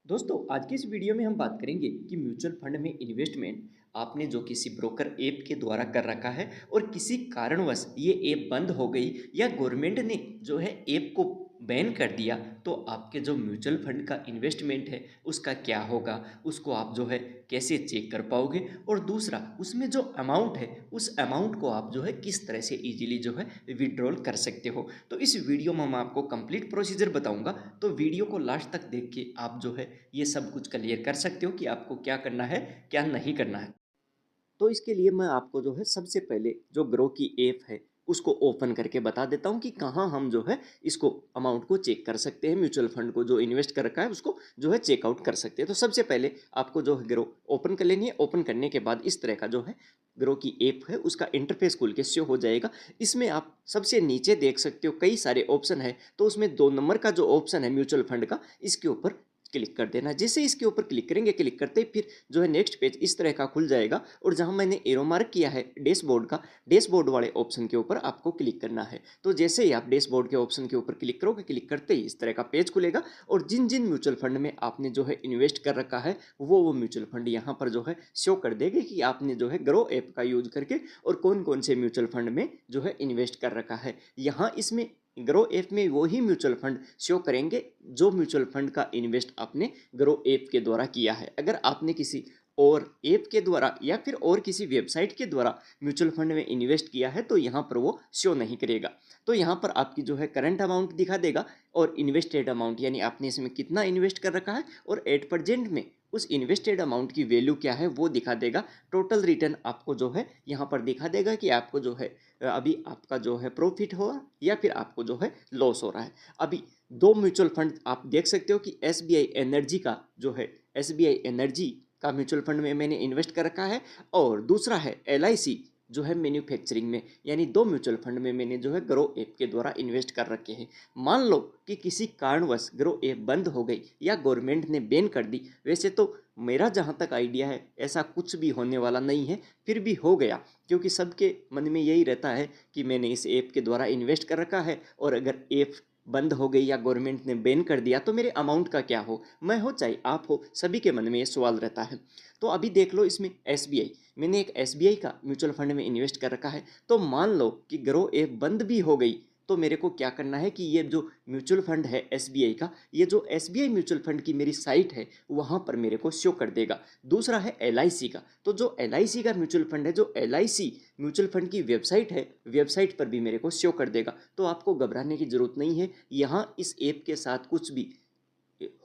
दोस्तों आज की इस वीडियो में हम बात करेंगे कि म्यूचुअल फंड में इन्वेस्टमेंट आपने जो किसी ब्रोकर ऐप के द्वारा कर रखा है और किसी कारणवश ये ऐप बंद हो गई या गवर्नमेंट ने जो है ऐप को बैन कर दिया तो आपके जो म्यूचुअल फंड का इन्वेस्टमेंट है उसका क्या होगा, उसको आप जो है कैसे चेक कर पाओगे और दूसरा उसमें जो अमाउंट है उस अमाउंट को आप जो है किस तरह से इजीली जो है विड्रॉल कर सकते हो। तो इस वीडियो में मैं आपको कंप्लीट प्रोसीजर बताऊंगा, तो वीडियो को लास्ट तक देख के आप जो है ये सब कुछ क्लियर कर सकते हो कि आपको क्या करना है क्या नहीं करना है। तो इसके लिए मैं आपको जो है सबसे पहले जो ग्रो की ऐप है उसको ओपन करके बता देता हूँ कि कहाँ हम जो है इसको अमाउंट को चेक कर सकते हैं, म्यूचुअल फंड को जो इन्वेस्ट कर रखा है उसको जो है चेकआउट कर सकते हैं। तो सबसे पहले आपको जो है ग्रो ओपन कर लेनी है। ओपन करने के बाद इस तरह का जो है ग्रो की ऐप है उसका इंटरफेस खुल के शो हो जाएगा। इसमें आप सबसे नीचे देख सकते हो कई सारे ऑप्शन है, तो उसमें 2 नंबर का जो ऑप्शन है म्यूचुअल फंड का, इसके ऊपर क्लिक कर देना। जैसे इसके ऊपर क्लिक करेंगे, क्लिक करते ही फिर जो है नेक्स्ट पेज इस तरह का खुल जाएगा और जहां मैंने एरो मार्क किया है डैशबोर्ड का, डैशबोर्ड वाले ऑप्शन के ऊपर आपको क्लिक करना है। तो जैसे ही आप डैशबोर्ड के ऑप्शन के ऊपर क्लिक करोगे, क्लिक करते ही इस तरह का पेज खुलेगा और जिन जिन म्यूचुअल फंड में आपने जो है इन्वेस्ट कर रखा है वो म्यूचुअल फंड यहाँ पर जो है शो कर देगी कि आपने जो है ग्रो ऐप का यूज करके और कौन कौन से म्यूचुअल फंड में जो है इन्वेस्ट कर रखा है। यहाँ इसमें ग्रो ऐप में वही म्यूचुअल फंड शो करेंगे जो म्यूचुअल फंड का इन्वेस्ट आपने ग्रो ऐप के द्वारा किया है। अगर आपने किसी और ऐप के द्वारा या फिर और किसी वेबसाइट के द्वारा म्यूचुअल फंड में इन्वेस्ट किया है तो यहाँ पर वो शो नहीं करेगा। तो यहाँ पर आपकी जो है करंट अमाउंट दिखा देगा और इन्वेस्टेड अमाउंट यानी आपने इसमें कितना इन्वेस्ट कर रखा है और एट प्रेजेंट में उस इन्वेस्टेड अमाउंट की वैल्यू क्या है वो दिखा देगा। टोटल रिटर्न आपको जो है यहाँ पर दिखा देगा कि आपको जो है अभी आपका जो है प्रॉफिट हो या फिर आपको जो है लॉस हो रहा है। अभी दो म्यूचुअल फंड आप देख सकते हो कि एसबीआई एनर्जी का जो है एसबीआई एनर्जी का म्यूचुअल फंड में मैंने इन्वेस्ट कर रखा है और दूसरा है एलआईसी जो है मैन्युफैक्चरिंग में, यानी दो म्यूचुअल फंड में मैंने जो है ग्रो ऐप के द्वारा इन्वेस्ट कर रखे हैं। मान लो कि किसी कारणवश ग्रो ऐप बंद हो गई या गवर्नमेंट ने बैन कर दी, वैसे तो मेरा जहाँ तक आइडिया है ऐसा कुछ भी होने वाला नहीं है, फिर भी हो गया क्योंकि सबके मन में यही रहता है कि मैंने इस ऐप के द्वारा इन्वेस्ट कर रखा है और अगर ऐप बंद हो गई या गवर्नमेंट ने बैन कर दिया तो मेरे अमाउंट का क्या हो, मैं हो चाहे आप हो, सभी के मन में ये सवाल रहता है। तो अभी देख लो इसमें एसबीआई, मैंने एक एसबीआई का म्यूचुअल फंड में इन्वेस्ट कर रखा है। तो मान लो कि ग्रो ऐप बंद भी हो गई तो मेरे को क्या करना है कि ये जो म्यूचुअल फंड है एसबीआई का, ये जो एसबीआई म्यूचुअल फंड की मेरी साइट है वहाँ पर मेरे को शो कर देगा। दूसरा है एलआईसी का, तो जो एलआईसी का म्यूचुअल फंड है, जो एलआईसी म्यूचुअल फंड की वेबसाइट है, वेबसाइट पर भी मेरे को शो कर देगा। तो आपको घबराने की ज़रूरत नहीं है। यहाँ इस ऐप के साथ कुछ भी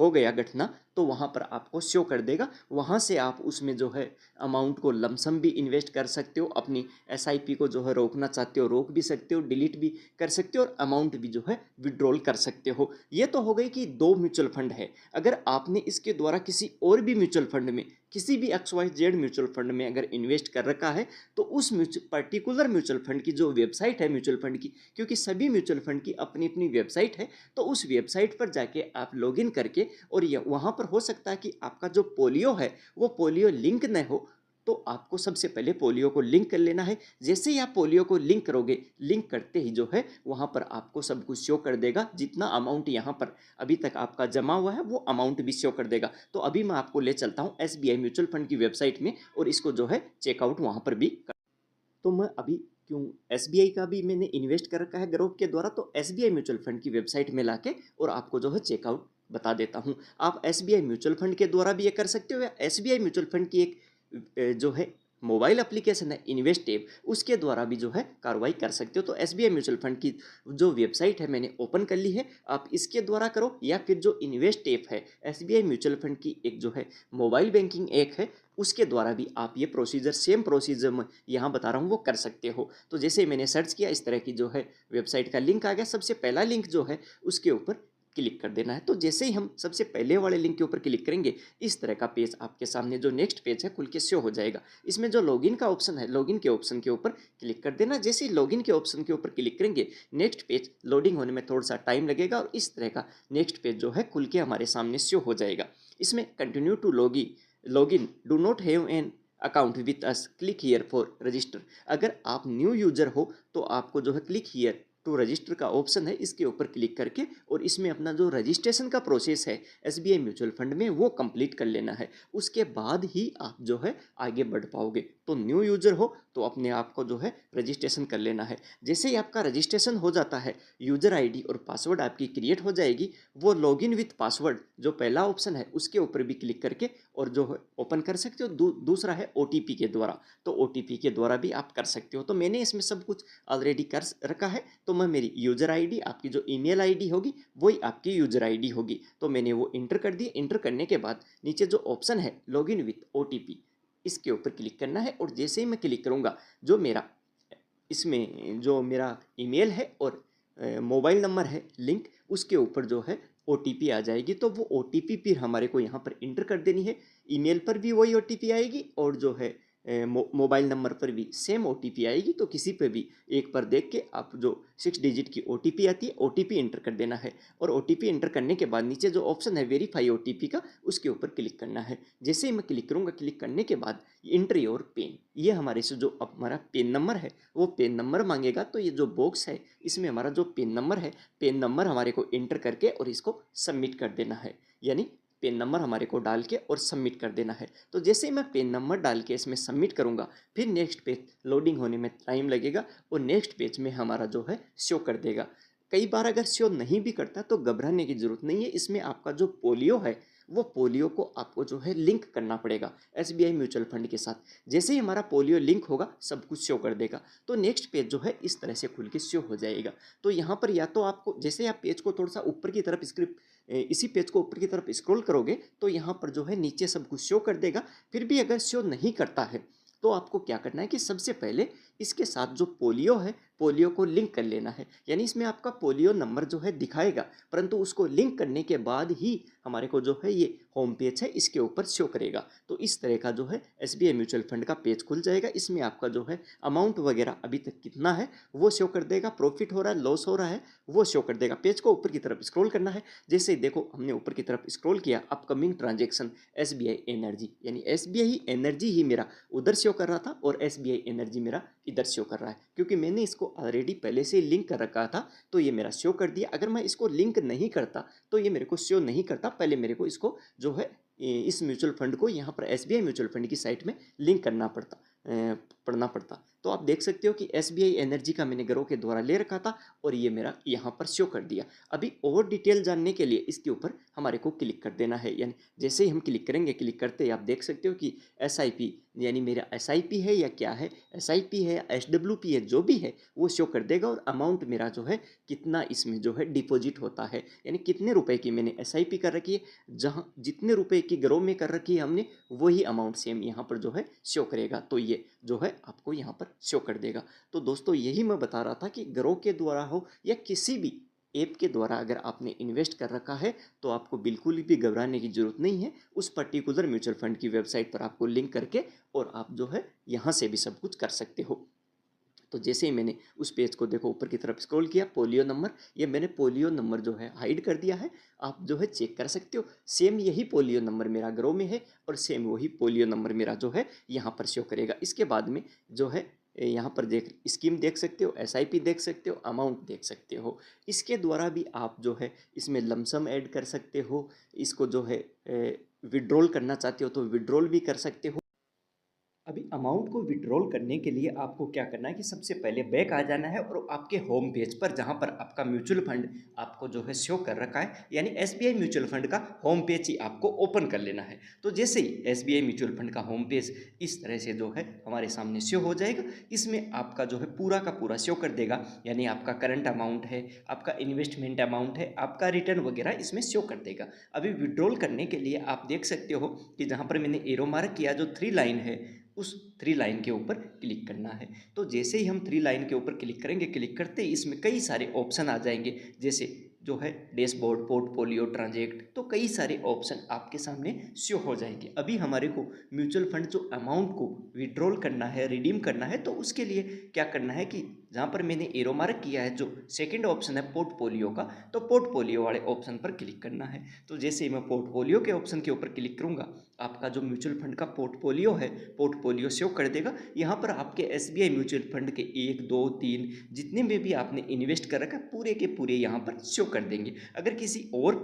हो गया घटना तो वहाँ पर आपको शो कर देगा। वहाँ से आप उसमें जो है अमाउंट को लमसम भी इन्वेस्ट कर सकते हो, अपनी एसआईपी को जो है रोकना चाहते हो रोक भी सकते हो, डिलीट भी कर सकते हो और अमाउंट भी जो है विड्रॉल कर सकते हो। ये तो हो गई कि दो म्यूचुअल फंड है। अगर आपने इसके द्वारा किसी और भी म्यूचुअल फंड में, किसी भी XYZ म्यूचुअल फंड में अगर इन्वेस्ट कर रखा है तो उस पर्टिकुलर म्यूचुअल फंड की जो वेबसाइट है म्यूचुअल फंड की, क्योंकि सभी म्यूचुअल फंड की अपनी अपनी वेबसाइट है, तो उस वेबसाइट पर जाके आप लॉगिन करके और वहाँ पर हो सकता है कि आपका जो पोलियो है वो पोलियो लिंक न हो, तो आपको सबसे पहले पोलियो को लिंक कर लेना है। जैसे ही आप पोलियो को लिंक करोगे, लिंक करते ही जो है वहाँ पर आपको सब कुछ शो कर देगा, जितना अमाउंट यहाँ पर अभी तक आपका जमा हुआ है वो अमाउंट भी शो कर देगा। तो अभी मैं आपको ले चलता हूँ एसबीआई म्यूचुअल फंड की वेबसाइट में और इसको जो है चेकआउट वहाँ पर भी कर। तो मैं अभी क्यों एसबीआई का भी मैंने इन्वेस्ट कर रखा है ग्रुप के द्वारा, तो एसबीआई म्यूचुअल फंड की वेबसाइट में लाके और आपको जो है चेकआउट बता देता हूँ। आप एसबीआई म्यूचुअल फंड के द्वारा भी ये कर सकते हो या एसबीआई म्यूचुअल फंड की एक जो है मोबाइल एप्लीकेशन है इन्वेस्ट ऐप, उसके द्वारा भी जो है कार्रवाई कर सकते हो। तो एसबीआई म्यूचुअल फंड की जो वेबसाइट है मैंने ओपन कर ली है, आप इसके द्वारा करो या फिर जो इन्वेस्ट ऐप है एसबीआई म्यूचुअल फंड की एक जो है मोबाइल बैंकिंग ऐप है उसके द्वारा भी आप ये प्रोसीजर सेम प्रोसीजर में यहाँ बता रहा हूँ वो कर सकते हो। तो जैसे मैंने सर्च किया इस तरह की जो है वेबसाइट का लिंक आ गया, सबसे पहला लिंक जो है उसके ऊपर क्लिक कर देना है। तो जैसे ही हम सबसे पहले वाले लिंक के ऊपर क्लिक करेंगे इस तरह का पेज आपके सामने जो नेक्स्ट पेज है खुल के शो हो जाएगा। इसमें जो लॉगिन का ऑप्शन है, लॉगिन के ऑप्शन के ऊपर क्लिक कर देना। जैसे ही लॉगिन के ऑप्शन के ऊपर क्लिक करेंगे नेक्स्ट पेज लोडिंग होने में थोड़ा सा टाइम लगेगा और इस तरह का नेक्स्ट पेज जो है खुल के हमारे सामने शो हो जाएगा। इसमें continue to login do not have an account with us click here for register. अगर आप न्यू यूजर हो तो आपको जो है क्लिक हियर टू रजिस्टर का ऑप्शन है, इसके ऊपर क्लिक करके और इसमें अपना जो रजिस्ट्रेशन का प्रोसेस है एसबीआई म्यूचुअल फंड में वो कंप्लीट कर लेना है। उसके बाद ही आप जो है आगे बढ़ पाओगे। तो न्यू यूजर हो तो अपने आप को जो है रजिस्ट्रेशन कर लेना है। जैसे ही आपका रजिस्ट्रेशन हो जाता है, यूजर आईडी और पासवर्ड आपकी क्रिएट हो जाएगी। वो लॉगिन विथ पासवर्ड जो पहला ऑप्शन है उसके ऊपर भी क्लिक करके और जो है ओपन कर सकते हो। दूसरा है ओटीपी के द्वारा, तो ओटीपी के द्वारा भी आप कर सकते हो। तो मैंने इसमें सब कुछ ऑलरेडी कर रखा है। तो मैं मेरी यूजर आईडी, आपकी जो ईमेल आईडी होगी वही आपकी यूजर आईडी होगी, तो मैंने वो इंटर कर दी। इंटर करने के बाद नीचे जो ऑप्शन है लॉगिन विथ ओटीपी, इसके ऊपर क्लिक करना है। और जैसे ही मैं क्लिक करूँगा, जो मेरा इसमें जो मेरा ईमेल है और मोबाइल नंबर है लिंक, उसके ऊपर जो है ओटीपी आ जाएगी। तो वो ओटीपी फिर हमारे को यहाँ पर इंटर कर देनी है। ईमेल पर भी वही ओटीपी आएगी और जो है मोबाइल नंबर पर भी सेम ओटीपी आएगी। तो किसी पे भी एक पर देख के आप जो 6 डिजिट की ओटीपी आती है ओटीपी इंटर कर देना है। और ओटीपी इंटर करने के बाद नीचे जो ऑप्शन है वेरीफाई ओटीपी का, उसके ऊपर क्लिक करना है। जैसे ही मैं क्लिक करूँगा, क्लिक करने के बाद इंटर योर पिन, ये हमारे से जो हमारा पिन नंबर है वो पिन नंबर मांगेगा। तो ये जो बॉक्स है इसमें हमारा जो पिन नंबर है, पिन नंबर हमारे को इंटर करके और इसको सबमिट कर देना है। यानी पिन नंबर हमारे को डाल के और सबमिट कर देना है। तो जैसे ही मैं पिन नंबर डाल के इसमें सबमिट करूँगा, फिर नेक्स्ट पेज लोडिंग होने में टाइम लगेगा और नेक्स्ट पेज में हमारा जो है शो कर देगा। कई बार अगर शो नहीं भी करता तो घबराने की ज़रूरत नहीं है। इसमें आपका जो पोलियो है वो पोलियो को आपको जो है लिंक करना पड़ेगा एसबीआई म्यूचुअल फंड के साथ। जैसे ही हमारा पोलियो लिंक होगा सब कुछ शो कर देगा। तो नेक्स्ट पेज जो है इस तरह से खुल के शो हो जाएगा। तो यहाँ पर या तो आपको, जैसे आप पेज को थोड़ा सा ऊपर की तरफ इसी पेज को ऊपर की तरफ स्क्रॉल करोगे तो यहाँ पर जो है नीचे सब कुछ शो कर देगा। फिर भी अगर शो नहीं करता है तो आपको क्या करना है कि सबसे पहले इसके साथ जो पोलियो है पोलियो को लिंक कर लेना है। यानी इसमें आपका पोलियो नंबर जो है दिखाएगा, परंतु उसको लिंक करने के बाद ही हमारे को जो है ये होम पेज है इसके ऊपर शो करेगा। तो इस तरह का जो है एसबीआई म्यूचुअल फंड का पेज खुल जाएगा। इसमें आपका जो है अमाउंट वगैरह अभी तक कितना है वो शो कर देगा, प्रॉफिट हो रहा है लॉस हो रहा है वो शो कर देगा। पेज को ऊपर की तरफ स्क्रॉल करना है। जैसे ही देखो हमने ऊपर की तरफ स्क्रॉल किया, अपकमिंग ट्रांजेक्शन एसबीआई एनर्जी, यानी एसबीआई एनर्जी ही मेरा उधर शो कर रहा था और एसबीआई एनर्जी मेरा इधर शो कर रहा है, क्योंकि मैंने इसको ऑलरेडी पहले से लिंक कर रखा था तो ये मेरा शो कर दिया। अगर मैं इसको लिंक नहीं करता तो ये मेरे को शो नहीं करता। पहले मेरे को इसको जो है इस म्यूचुअल फंड को यहाँ पर एसबीआई म्यूचुअल फंड की साइट में लिंक करना पढ़ना पड़ता। तो आप देख सकते हो कि एसबीआई एनर्जी का मैंने ग्रो के द्वारा ले रखा था और ये मेरा यहाँ पर शो कर दिया। अभी और डिटेल जानने के लिए इसके ऊपर हमारे को क्लिक कर देना है। यानी जैसे ही हम क्लिक करेंगे, क्लिक करते ही आप देख सकते हो कि एसआईपी, यानी मेरा एसआईपी है या क्या है, एसआईपी है या एसडब्ल्यूपी है, जो भी है वो शो कर देगा। और अमाउंट मेरा जो है कितना इसमें जो है डिपॉजिट होता है, यानी कितने रुपए की मैंने एसआईपी कर रखी है, जहाँ जितने रुपए की ग्रो में कर रखी है हमने वही अमाउंट सेम यहाँ पर जो है शो करेगा। तो ये जो है आपको यहाँ पर शो कर देगा। तो दोस्तों यही मैं बता रहा था कि ग्रो के द्वारा हो या किसी भी ऐप के द्वारा अगर आपने इन्वेस्ट कर रखा है तो आपको बिल्कुल भी घबराने की ज़रूरत नहीं है। उस पर्टिकुलर म्यूचुअल फंड की वेबसाइट पर आपको लिंक करके और आप जो है यहाँ से भी सब कुछ कर सकते हो। तो जैसे ही मैंने उस पेज को देखो ऊपर की तरफ स्क्रॉल किया, पोलियो नंबर, ये मैंने पोलियो नंबर जो है हाइड कर दिया है। आप जो है चेक कर सकते हो, सेम यही पोलियो नंबर मेरा ग्रो में है और सेम वही पोलियो नंबर मेरा जो है यहाँ पर शो करेगा। इसके बाद में जो है यहाँ पर देख स्कीम देख सकते हो, एसआईपी देख सकते हो, अमाउंट देख सकते हो। इसके द्वारा भी आप जो है इसमें लमसम ऐड कर सकते हो। इसको जो है विड्रॉल करना चाहते हो तो विड्रॉल भी कर सकते हो। अभी अमाउंट को विड्रॉल करने के लिए आपको क्या करना है कि सबसे पहले बैक आ जाना है और आपके होम पेज पर जहां पर आपका म्यूचुअल फंड आपको जो है शो कर रखा है, यानी एसबीआई म्यूचुअल फंड का होम पेज ही आपको ओपन कर लेना है। तो जैसे ही एसबीआई म्यूचुअल फंड का होम पेज इस तरह से जो है हमारे सामने शो हो जाएगा, इसमें आपका जो है पूरा का पूरा शो कर देगा। यानी आपका करंट अमाउंट है, आपका इन्वेस्टमेंट अमाउंट है, आपका रिटर्न वगैरह इसमें शो कर देगा। अभी विड्रॉल करने के लिए आप देख सकते हो कि जहाँ पर मैंने एरो मार्क किया, जो 3 लाइन है, उस 3 लाइन के ऊपर क्लिक करना है। तो जैसे ही हम 3 लाइन के ऊपर क्लिक करेंगे, क्लिक करते ही इसमें कई सारे ऑप्शन आ जाएंगे, जैसे जो है डैशबोर्ड, पोर्टफोलियो, ट्रांजेक्ट, तो कई सारे ऑप्शन आपके सामने शो हो जाएंगे। अभी हमारे को म्यूचुअल फंड जो अमाउंट को विड्रॉल करना है, रिडीम करना है, तो उसके लिए क्या करना है कि जहाँ पर मैंने एरो मार्क किया है जो सेकंड ऑप्शन है पोर्टफोलियो का, तो पोर्टफोलियो वाले ऑप्शन पर क्लिक करना है। तो जैसे ही मैं पोर्टफोलियो के ऑप्शन के ऊपर क्लिक करूँगा, आपका जो म्यूचुअल फंड का पोर्टफोलियो है, पोर्टफोलियो शो कर देगा। यहाँ पर आपके एसबीआई म्यूचुअल फंड के 1, 2, 3 जितने में भी आपने इन्वेस्ट कर रखा है पूरे के पूरे यहाँ पर शो कर देंगे। अगर किसी और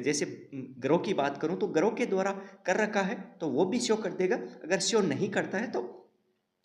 जैसे ग्रो की बात करूँ तो ग्रो के द्वारा कर रखा है तो वो भी शो कर देगा। अगर शो नहीं करता है तो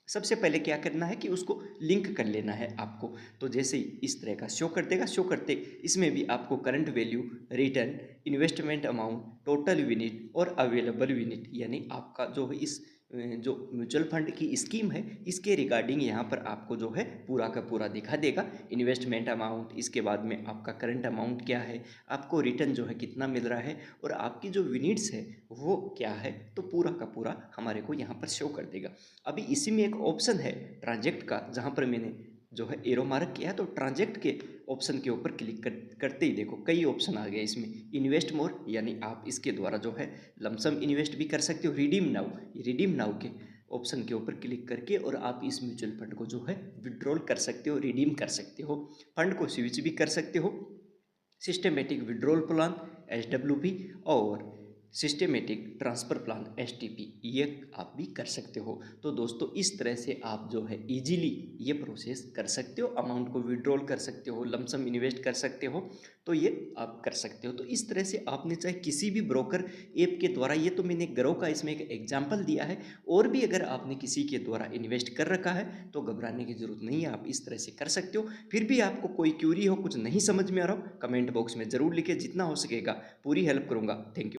सबसे पहले क्या करना है कि उसको लिंक कर लेना है आपको। तो जैसे ही इस तरह का शो कर देगा, शो करते इसमें भी आपको current value, return, investment amount, total unit और अवेलेबल यूनिट, यानी आपका जो है इस जो म्यूचुअल फंड की स्कीम है इसके रिगार्डिंग यहाँ पर आपको जो है पूरा का पूरा दिखा देगा। इन्वेस्टमेंट अमाउंट, इसके बाद में आपका करंट अमाउंट क्या है, आपको रिटर्न जो है कितना मिल रहा है और आपकी जो यूनिट्स है वो क्या है, तो पूरा का पूरा हमारे को यहाँ पर शो कर देगा। अभी इसी में एक ऑप्शन है ट्रांजेक्ट का, जहाँ पर मैंने जो है एरो मार्क किया है, तो ट्रांजेक्ट के ऑप्शन के ऊपर क्लिक करते ही देखो कई ऑप्शन आ गए इसमें। इन्वेस्ट मोर, यानी आप इसके द्वारा जो है लमसम इन्वेस्ट भी कर सकते हो। रिडीम नाउ के ऑप्शन के ऊपर क्लिक करके और आप इस म्यूचुअल फंड को जो है विड्रॉल कर सकते हो, रिडीम कर सकते हो, फंड को स्विच भी कर सकते हो। सिस्टमेटिक विड्रॉल प्लान SWP और सिस्टमेटिक ट्रांसफ़र प्लान STP, ये आप भी कर सकते हो। तो दोस्तों इस तरह से आप जो है इजीली ये प्रोसेस कर सकते हो, अमाउंट को विड्रॉल कर सकते हो, लमसम इन्वेस्ट कर सकते हो, तो ये आप कर सकते हो। तो इस तरह से आपने चाहे किसी भी ब्रोकर ऐप के द्वारा, ये तो मैंने ग्रो का इसमें एक एग्जाम्पल दिया है, और भी अगर आपने किसी के द्वारा इन्वेस्ट कर रखा है तो घबराने की ज़रूरत नहीं है, आप इस तरह से कर सकते हो। फिर भी आपको कोई क्यूरी हो, कुछ नहीं समझ में आ रहा हो, कमेंट बॉक्स में ज़रूर लिखे, जितना हो सकेगा पूरी हेल्प करूँगा। Thank you.